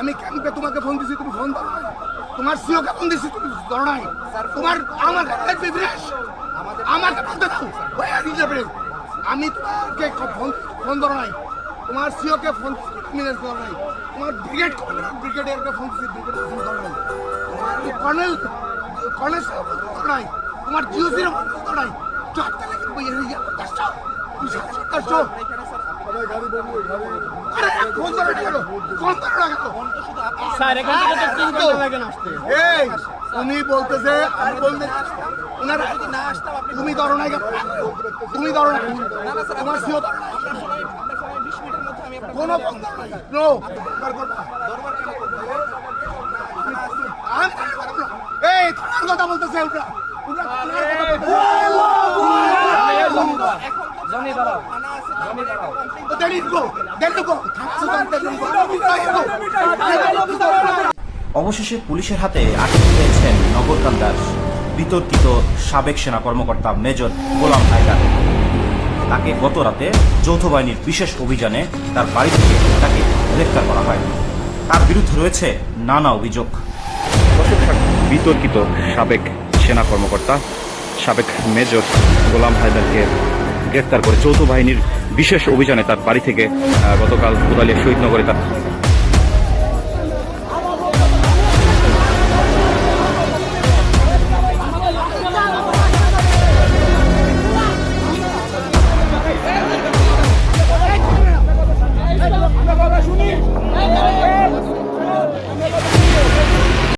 আমি ক্যাম্পে তোমাকে ফোন দিছি, তুমি ফোন ধরো নাই। তোমার সিওকে ফোন দিছি, তুমি ধরো নাই। তোমার আমার বিভ্রেশ আমাকে বলতে দাও। আমি তোমাকে ফোন ধরো নাই। তোমার সিওকে ফোন ধরো নাই। তোমার ব্রিগেডিয়ারকে ফোন দিছি, ব্রিগেডিয়ার ফোন ধরো নাই। কর্নেল ধরো নাই। তোমার জিওসির ধরো নাই। চারটা লেগে আসছো, তুমি আসছো। উনি বলতেছে তুমি ধরো নাই, তুমি ধরো নাই, তোমার সিও কোনো এই থানার কথা বলতেছে অবশেষে পুলিশের হাতে আটক হয়েছেন নগরকান্দার বিতর্কিত সাবেক সেনা কর্মকর্তা মেজর গোলাম হায়দার। তাকে গত রাতে যৌথ বাহিনীর বিশেষ অভিযানে তার বাড়ি থেকে তাকে গ্রেফতার করা হয়। তার বিরুদ্ধে রয়েছে নানা অভিযোগ। বিতর্কিত সাবেক সেনা কর্মকর্তা সাবেক মেজর গোলাম হায়দারকে গ্রেফতার করে যৌথ বাহিনীর বিশেষ অভিযানে তার বাড়ি থেকে গতকাল কোদালিয়া শহীদনগরে তার